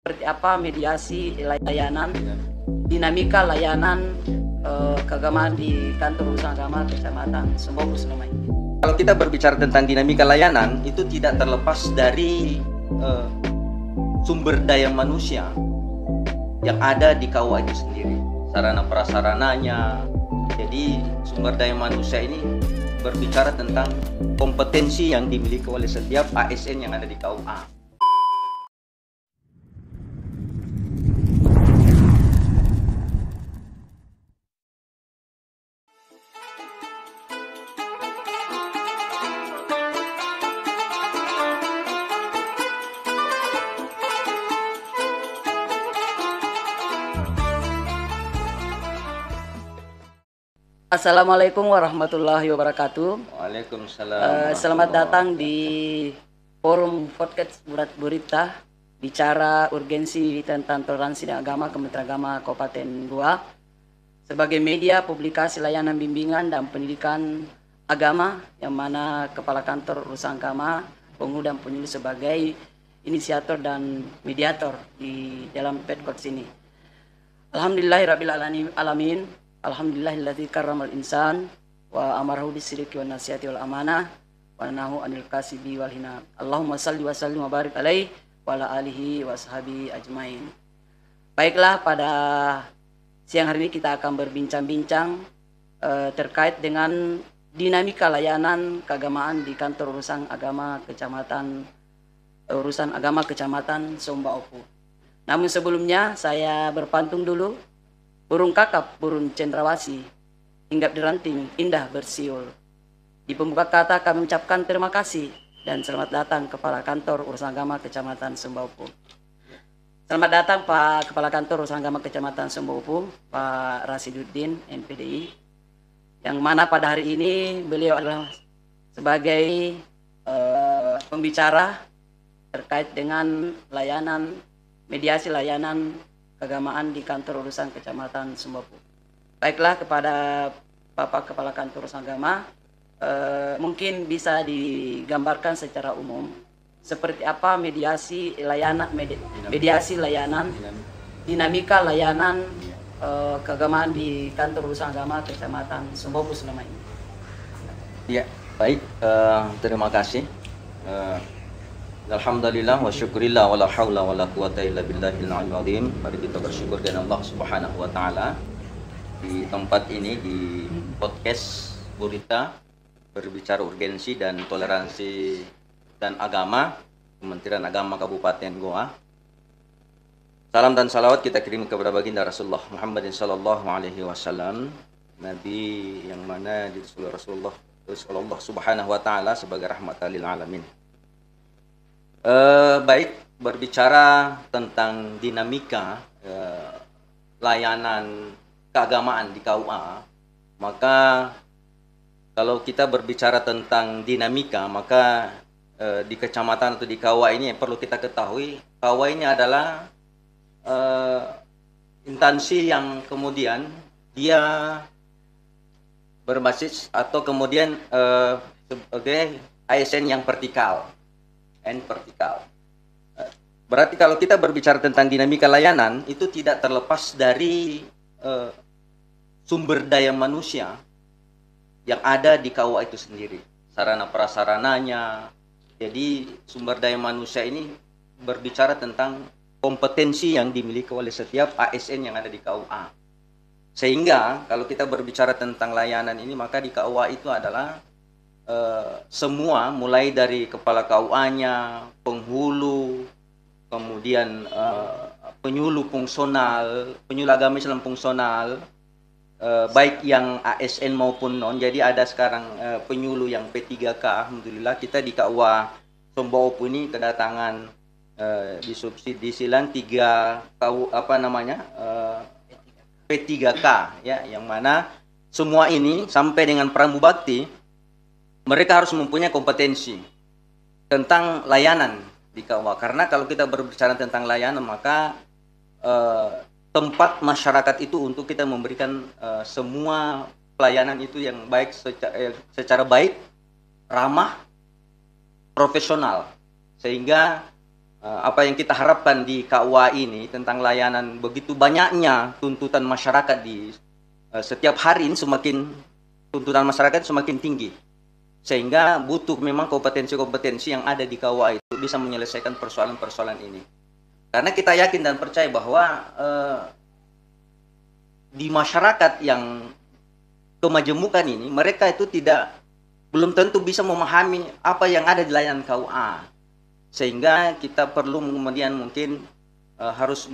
seperti apa mediasi layanan, dinamika layanan keagamaan di kantor urusan agama Kecamatan Sembobu selama ini. Kalau kita berbicara tentang dinamika layanan, itu tidak terlepas dari sumber daya manusia yang ada di KUA itu sendiri, sarana prasarananya. Jadi sumber daya manusia ini berbicara tentang kompetensi yang dimiliki oleh setiap ASN yang ada di KUA. Assalamualaikum warahmatullahi wabarakatuh. Waalaikumsalam. Selamat datang di forum podcast Burat Burita, bicara urgensi tentang toleransi dan agama Kementerian Agama Kabupaten Goa sebagai media publikasi layanan bimbingan dan pendidikan agama, yang mana Kepala Kantor Urusan Agama Penghulu dan Penyuluh sebagai inisiator dan mediator di dalam podcast ini. Alhamdulillahirabbil alamin. Alhamdulillahilladzi karramal insan wa amarahu bisidqi wan nasihati wal amanah wa nahu anil kasibi wal hina. Allahumma salli wa sallim wa barik alaihi wa ala alihi wa sahbihi ajmain. Baiklah, pada siang hari ini kita akan berbincang-bincang terkait dengan dinamika layanan keagamaan di kantor urusan agama Kecamatan Sombaopu. Namun sebelumnya saya berpantun dulu. Burung kakap, burung cendrawasih, hinggap di ranting, indah bersiul. Di pembuka kata kami mengucapkan terima kasih dan selamat datang Kepala Kantor Urusan Agama Kecamatan Sembobu. Selamat datang Pak Kepala Kantor Urusan Agama Kecamatan Sembobu, Pak Rasiduddin, MPDI, yang mana pada hari ini beliau adalah sebagai pembicara terkait dengan mediasi layanan keagamaan di kantor urusan Kecamatan Sembobu. Baiklah, kepada Bapak Kepala Kantor Urusan Agama, mungkin bisa digambarkan secara umum seperti apa dinamika layanan keagamaan di kantor urusan agama Kecamatan Sembobu selama ini. Ya, baik. Terima kasih. Alhamdulillah wa syukurillah wa la hawla wa la quwata illa billahil aliyyil azim. Mari kita bersyukur kepada Allah Subhanahu wa taala di tempat ini, di podcast Burita berbicara urgensi dan toleransi dan agama Kementerian Agama Kabupaten Goa. Salam dan salawat kita kirim kepada baginda Rasulullah Muhammadin sallallahu alaihi wasallam, nabi yang mana disuruh Rasulullah Subhanahu wa taala sebagai rahmatan lil alamin. Baik, berbicara tentang dinamika layanan keagamaan di KUA, maka kalau kita berbicara tentang dinamika, maka di kecamatan atau di KUA ini yang perlu kita ketahui, KUA ini adalah instansi yang kemudian dia berbasis atau kemudian sebagai ASN yang vertikal. Berarti kalau kita berbicara tentang dinamika layanan, itu tidak terlepas dari sumber daya manusia yang ada di KUA itu sendiri, sarana prasarananya. Jadi sumber daya manusia ini berbicara tentang kompetensi yang dimiliki oleh setiap ASN yang ada di KUA. Sehingga kalau kita berbicara tentang layanan ini, maka di KUA itu adalah semua, mulai dari kepala KUA-nya, penghulu, kemudian penyuluh fungsional, penyuluh agama Islam fungsional, baik yang ASN maupun non. Jadi ada sekarang penyuluh yang P3K. Alhamdulillah kita di KUA Sombaopu ini kedatangan disubsidi silang 3 P3K ya, yang mana semua ini sampai dengan pramubakti mereka harus mempunyai kompetensi tentang layanan di KUA. Karena kalau kita berbicara tentang layanan, maka tempat masyarakat itu untuk kita memberikan semua pelayanan itu yang baik, secara baik, ramah, profesional. Sehingga apa yang kita harapkan di KUA ini tentang layanan begitu banyaknya tuntutan masyarakat di setiap hari ini semakin tuntutan masyarakat semakin tinggi, sehingga butuh memang kompetensi-kompetensi yang ada di KUA itu bisa menyelesaikan persoalan-persoalan ini. Karena kita yakin dan percaya bahwa di masyarakat yang kemajemukan ini mereka itu belum tentu bisa memahami apa yang ada di layanan KUA. Sehingga kita perlu kemudian mungkin harus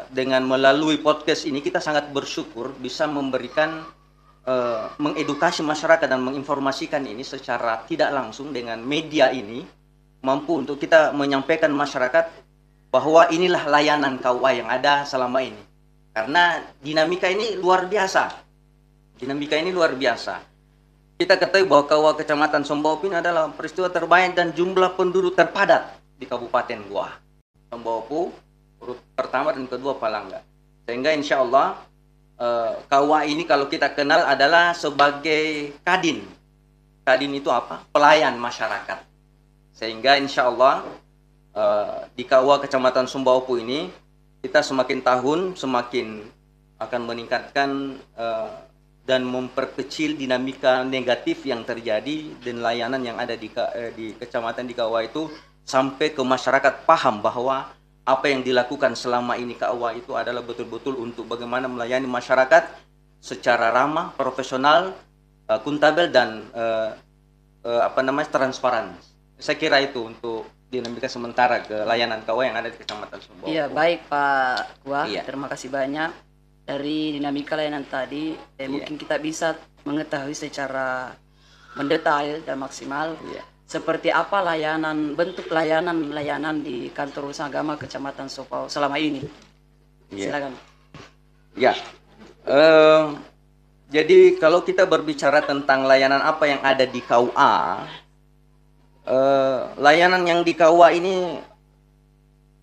dengan melalui podcast ini kita sangat bersyukur bisa memberikan mengedukasi masyarakat dan menginformasikan ini secara tidak langsung dengan media ini mampu untuk kita menyampaikan masyarakat bahwa inilah layanan KUA yang ada selama ini. Karena dinamika ini luar biasa. Dinamika ini luar biasa. Kita ketahui bahwa KUA Kecamatan Sombawa ini adalah peristiwa terbanyak dan jumlah penduduk terpadat di Kabupaten Goa. Sombawa urut pertama dan kedua Palangga. Sehingga insya Allah KUA ini kalau kita kenal adalah sebagai Kadin. Kadin itu apa? Pelayan masyarakat. Sehingga insya Allah di KUA Kecamatan Sombawa ini kita semakin tahun semakin akan meningkatkan dan memperkecil dinamika negatif yang terjadi dan layanan yang ada di kecamatan di KUA itu sampai ke masyarakat paham bahwa apa yang dilakukan selama ini KUA itu adalah betul-betul untuk bagaimana melayani masyarakat secara ramah, profesional, akuntabel dan transparan. Saya kira itu untuk dinamika sementara ke layanan KUA yang ada di Kecamatan Sombawa. Iya, baik Pak Kua, Iya. terima kasih banyak. Dari dinamika layanan tadi, mungkin kita bisa mengetahui secara mendetail dan maksimal seperti apa bentuk layanan di kantor urusan agama Kecamatan Sopau selama ini. Silakan. Ya, jadi kalau kita berbicara tentang layanan apa yang ada di KUA, layanan yang di KUA ini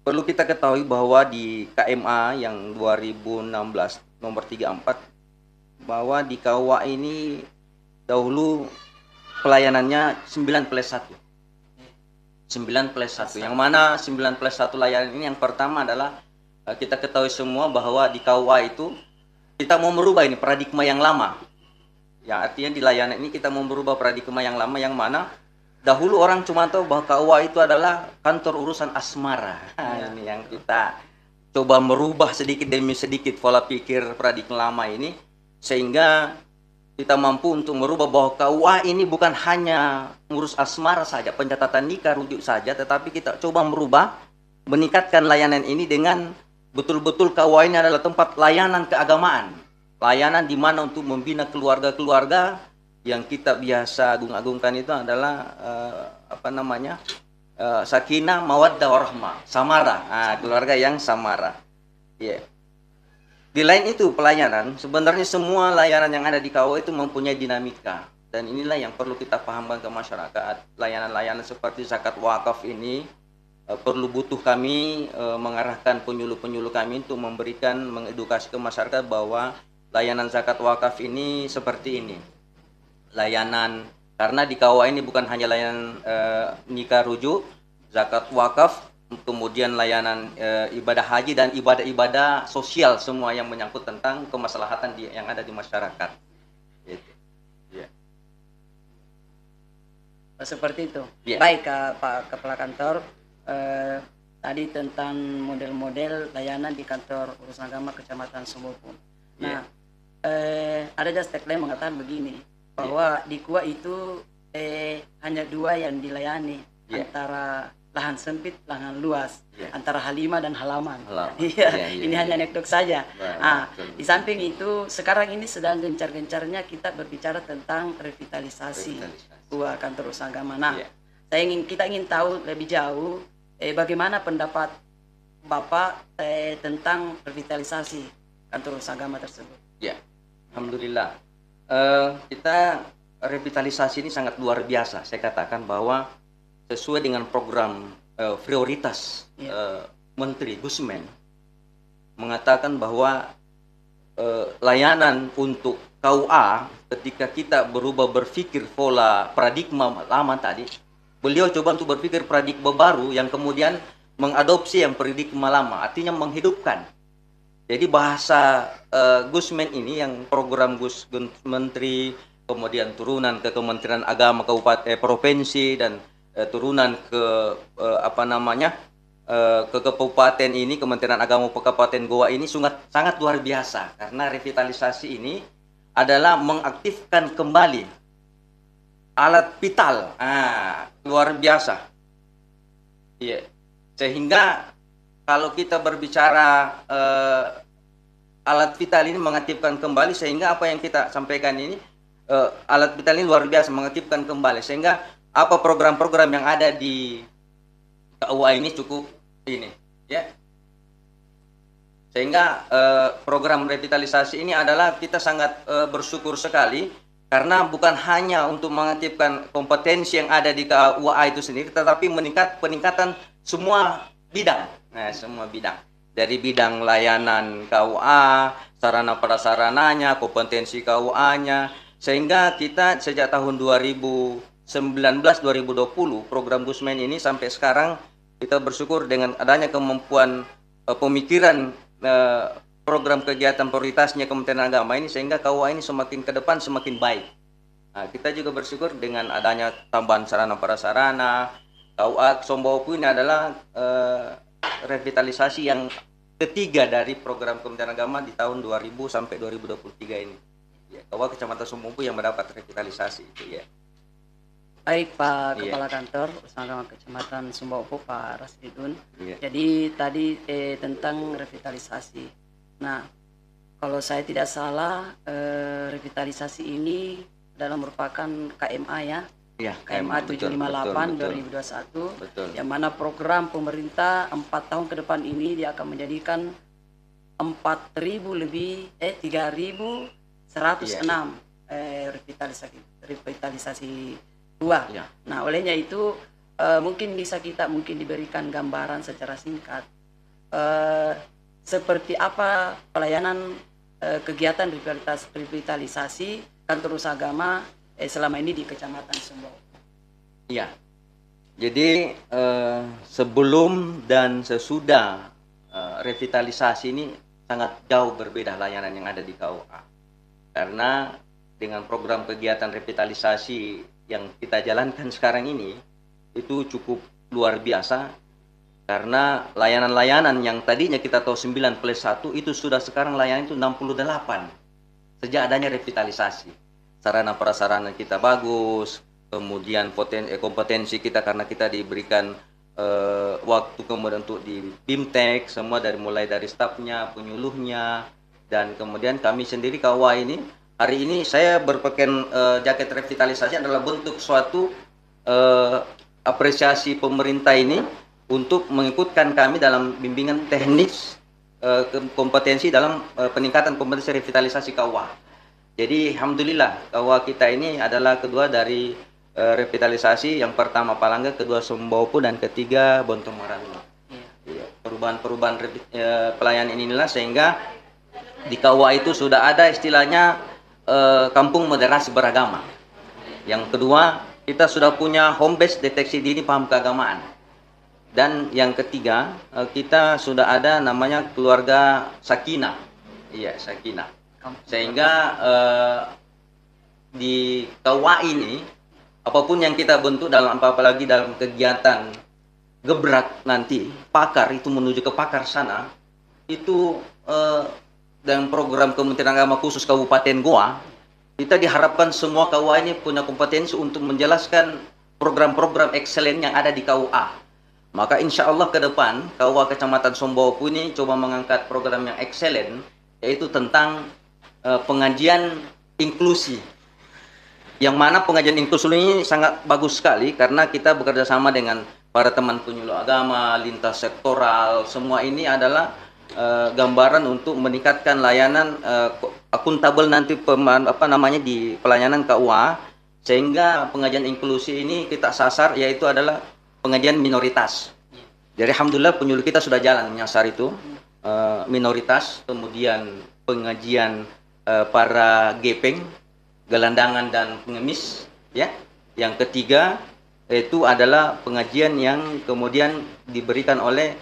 perlu kita ketahui bahwa di KMA yang 2016 nomor 34 bahwa di KUA ini dahulu pelayanannya 9+1. 9+1. Yang mana 9+1 layanan ini yang pertama adalah kita ketahui semua bahwa di KUA itu kita mau merubah ini paradigma yang lama. Ya, artinya di layanan ini kita mau merubah paradigma yang lama yang mana dahulu orang cuma tahu bahwa KUA itu adalah kantor urusan asmara. Ini yang kita coba merubah sedikit demi sedikit pola pikir paradigma lama ini, sehingga kita mampu untuk merubah bahwa KUA ini bukan hanya ngurus asmara saja, pencatatan nikah, rujuk saja, tetapi kita coba merubah, meningkatkan layanan ini dengan betul-betul KUA ini adalah tempat layanan keagamaan. Layanan di mana untuk membina keluarga-keluarga yang kita biasa agung-agungkan itu adalah sakinah, mawaddah, warahmah, samara, keluarga yang samara. Di lain itu pelayanan, sebenarnya semua layanan yang ada di KUA itu mempunyai dinamika, dan inilah yang perlu kita pahamkan ke masyarakat. Layanan-layanan seperti zakat wakaf ini perlu butuh kami mengarahkan penyuluh-penyuluh kami untuk mengedukasi ke masyarakat bahwa layanan zakat wakaf ini seperti ini. Layanan, karena di KUA ini bukan hanya layanan nikah rujuk, zakat wakaf, kemudian layanan ibadah haji dan ibadah-ibadah sosial semua yang menyangkut tentang kemaslahatan yang ada di masyarakat. Gitu. Seperti itu. Baik Pak Kepala Kantor, tadi tentang model-model layanan di kantor urusan agama Kecamatan Sombawa. Nah, ada just tagline mengatakan begini, bahwa di KUA itu hanya dua yang dilayani, antara lahan sempit, lahan luas, antara Halimah dan halaman. Ini hanya anekdot saja. Di samping itu sekarang ini sedang gencar-gencarnya kita berbicara tentang revitalisasi KUA kantor urusan agama. Nah, kita ingin tahu lebih jauh bagaimana pendapat Bapak tentang revitalisasi kantor urusan agama tersebut. Alhamdulillah. Kita revitalisasi ini sangat luar biasa. Saya katakan bahwa sesuai dengan program prioritas Menteri Gusmen mengatakan bahwa layanan untuk KUA ketika kita berubah berpikir pola paradigma lama tadi, beliau coba untuk berpikir paradigma baru yang kemudian mengadopsi yang paradigma lama, artinya menghidupkan. Jadi bahasa Gusmen ini yang program Menteri, kemudian turunan ke Kementerian Agama Kabupaten provinsi dan turunan ke ke kabupaten ini, Kementerian Agama Kabupaten Goa ini sangat luar biasa, karena revitalisasi ini adalah mengaktifkan kembali alat vital, luar biasa. Iya. Sehingga kalau kita berbicara alat vital ini mengaktifkan kembali, sehingga apa yang kita sampaikan ini alat vital ini luar biasa mengaktifkan kembali, sehingga apa program-program yang ada di KUA ini cukup ini, ya. Sehingga program revitalisasi ini adalah kita sangat bersyukur sekali, karena bukan hanya untuk mengaktifkan kompetensi yang ada di KUA itu sendiri, tetapi peningkatan semua bidang. Nah, semua bidang. Dari bidang layanan KUA, sarana prasarananya, kompetensi KUA-nya, sehingga kita sejak tahun 2019-2020 program Gusmen ini sampai sekarang kita bersyukur dengan adanya kemampuan pemikiran program kegiatan prioritasnya Kementerian Agama ini, sehingga KUA ini semakin ke depan semakin baik. Nah, kita juga bersyukur dengan adanya tambahan sarana prasarana. KUA Sombawapu ini adalah revitalisasi yang ketiga dari program Kementerian Agama di tahun 2000 sampai 2023 ini. Ya, KUA Kecamatan Sombawapu yang mendapat revitalisasi itu, ya. Baik Pak Iya. Kepala Kantor Bersama Kecamatan Sombawapu Pak Rasdidun. Iya. Jadi tadi tentang revitalisasi. Nah, kalau saya tidak salah revitalisasi ini adalah merupakan KMA ya. Ya, KMA 758 2021, betul. yang mana program pemerintah 4 tahun ke depan ini dia akan menjadikan 3.106 revitalisasi 2. Ya. Nah, olehnya itu mungkin diberikan gambaran secara singkat seperti apa pelayanan kegiatan revitalisasi kantor usaha agama selama ini di Kecamatan Sombawapu. Iya. Jadi sebelum dan sesudah revitalisasi ini sangat jauh berbeda layanan yang ada di KUA. Karena dengan program kegiatan revitalisasi yang kita jalankan sekarang ini itu cukup luar biasa, karena layanan-layanan yang tadinya kita tahu 9+1 itu sudah sekarang layanan itu 68 sejak adanya revitalisasi. Sarana prasarana kita bagus, kemudian kompetensi kita karena kita diberikan waktu kemudian untuk di BIMTEK, semua mulai dari stafnya, penyuluhnya, dan kemudian kami sendiri KUA ini hari ini saya berpakaian jaket revitalisasi adalah bentuk suatu apresiasi pemerintah ini untuk mengikutkan kami dalam bimbingan teknis kompetensi dalam peningkatan kompetensi revitalisasi KUA. Jadi alhamdulillah KUA kita ini adalah kedua dari revitalisasi, yang pertama Palangga, kedua Sombawapu, dan ketiga Bontomaranu. Ya. Perubahan-perubahan pelayanan inilah sehingga di KUA itu sudah ada istilahnya kampung moderasi beragama. Yang kedua, kita sudah punya home base deteksi dini paham keagamaan. Dan yang ketiga, kita sudah ada namanya keluarga Sakinah. Iya, Sakinah. Sehingga di KUA ini apapun yang kita bentuk apalagi dalam kegiatan gebrak nanti pakar itu menuju ke pakar sana itu dalam program Kementerian Agama khusus Kabupaten Goa, kita diharapkan semua KUA ini punya kompetensi untuk menjelaskan program-program excellent yang ada di KUA. Maka insya Allah ke depan KUA Kecamatan Sombawapu ini coba mengangkat program yang excellent, yaitu tentang pengajian inklusi, yang mana pengajian inklusi ini sangat bagus sekali karena kita bekerja sama dengan para teman penyuluh agama, lintas sektoral. Semua ini adalah gambaran untuk meningkatkan layanan akuntabel nanti di pelayanan KUA, sehingga pengajian inklusi ini kita sasar yaitu adalah pengajian minoritas. Jadi alhamdulillah penyuluh kita sudah jalan menyasar itu minoritas, kemudian pengajian para gepeng, gelandangan dan pengemis, ya. Yang ketiga itu adalah pengajian yang kemudian diberikan oleh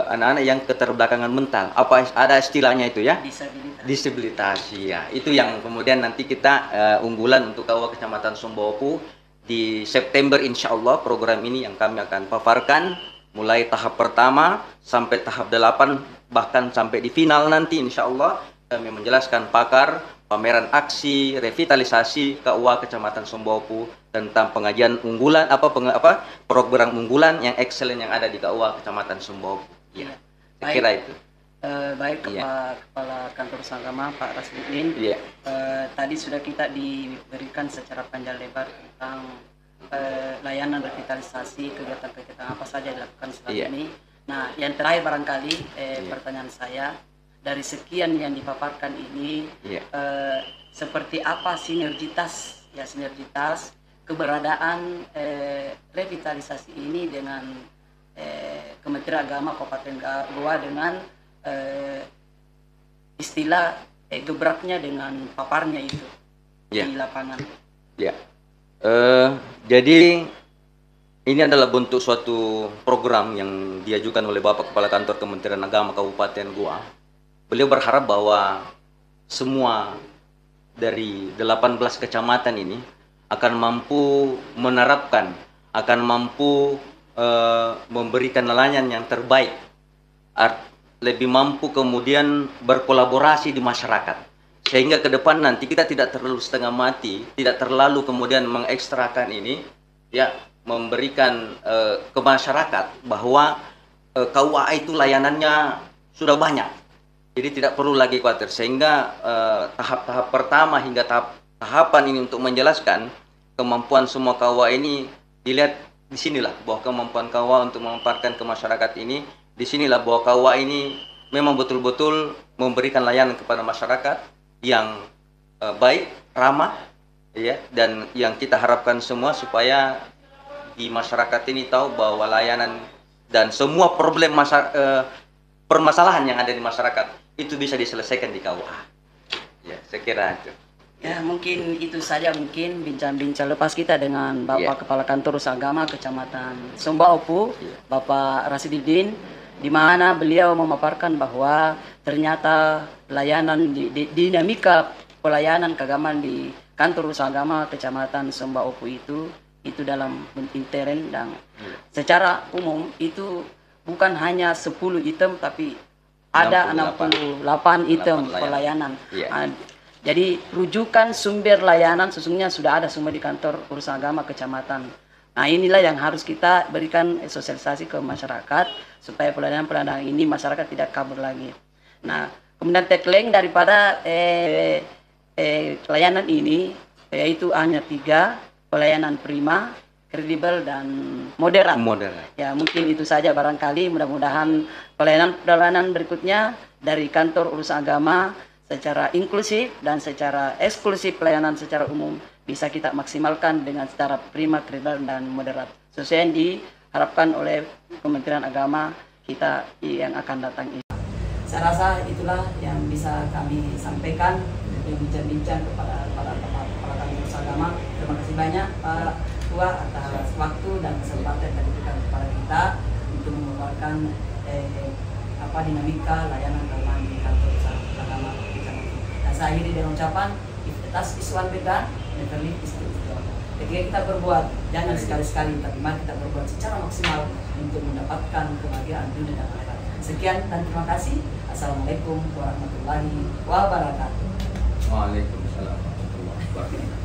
anak-anak yang keterbelakangan mental. Apa ada istilahnya itu ya? Disabilitas. Disabilitas, ya. Itu yang kemudian nanti kita unggulan untuk KUA Kecamatan Sumbawa di September, insya Allah program ini yang kami akan paparkan mulai tahap pertama sampai tahap 8, bahkan sampai di final nanti insya Allah kami menjelaskan pakar pameran aksi revitalisasi KUA Kecamatan Sumbawa tentang pengajian unggulan program unggulan yang excellent yang ada di KUA Kecamatan Sumbawa. Ya, saya kira itu. Baik, Kepala Kantor Agama Pak Rasmudin. Tadi sudah kita diberikan secara panjang lebar tentang layanan revitalisasi, kegiatan-kegiatan apa saja dilakukan selama ini. Nah, yang terakhir barangkali pertanyaan saya, dari sekian yang dipaparkan ini, seperti apa sinergitas keberadaan revitalisasi ini dengan Kementerian Agama Kabupaten Goa dengan istilah gebraknya dengan paparnya itu di lapangan. Jadi ini adalah bentuk suatu program yang diajukan oleh Bapak Kepala Kantor Kementerian Agama Kabupaten Goa. Beliau berharap bahwa semua dari 18 kecamatan ini akan mampu menerapkan, akan mampu memberikan layanan yang terbaik, lebih mampu kemudian berkolaborasi di masyarakat, sehingga ke depan nanti kita tidak terlalu setengah mati, tidak terlalu kemudian mengekstrakan ini, memberikan ke masyarakat bahwa KUA itu layanannya sudah banyak, jadi tidak perlu lagi khawatir, sehingga tahap-tahap pertama hingga tahapan ini untuk menjelaskan kemampuan semua KUA ini dilihat. Disinilah bahwa kemampuan KUA untuk memaparkan ke masyarakat ini, disinilah bahwa KUA ini memang betul-betul memberikan layanan kepada masyarakat yang baik, ramah, dan yang kita harapkan semua supaya di masyarakat ini tahu bahwa layanan dan semua problem permasalahan yang ada di masyarakat itu bisa diselesaikan di KUA. Ya, saya kira itu. Ya, mungkin itu saja mungkin bincang-bincang lepas kita dengan Bapak Kepala Kantor Agama Kecamatan Sumbawa, Bapak Rasidin, di mana beliau memaparkan bahwa ternyata layanan dinamika pelayanan keagamaan di Kantor Agama Kecamatan Sumbawa itu dalam intern dan secara umum itu bukan hanya 10 item tapi ada 68 item pelayanan. Jadi rujukan sumber layanan sesungguhnya sudah ada semua di Kantor Urusan Agama Kecamatan. Nah, inilah yang harus kita berikan sosialisasi ke masyarakat supaya pelayanan-pelayanan ini masyarakat tidak kabur lagi. Nah, kemudian tagline daripada pelayanan ini yaitu hanya 3, pelayanan prima, kredibel, dan moderat. Ya, mungkin itu saja barangkali, mudah-mudahan pelayanan berikutnya dari Kantor Urusan Agama secara inklusif dan secara eksklusif pelayanan secara umum bisa kita maksimalkan dengan secara prima, kredibel, dan moderat sesuai yang diharapkan oleh Kementerian Agama kita yang akan datang ini. Saya rasa itulah yang bisa kami sampaikan bincang-bincang kepada para Kantor Agama. Terima kasih banyak Pak Ketua atas waktu dan kesempatan yang diberikan kepada kita untuk memaparkan dinamika layanan keagamaan di Kantor Agama. Saya akhiri dengan ucapan tas iswan beda, never leave is ketika kita berbuat, jangan sekali-sekali, tapi mari kita berbuat secara maksimal untuk mendapatkan kebahagiaan dunia dan akhirat. Sekian dan terima kasih. Assalamualaikum warahmatullahi wabarakatuh. Waalaikumsalam warahmatullahi wabarakatuh.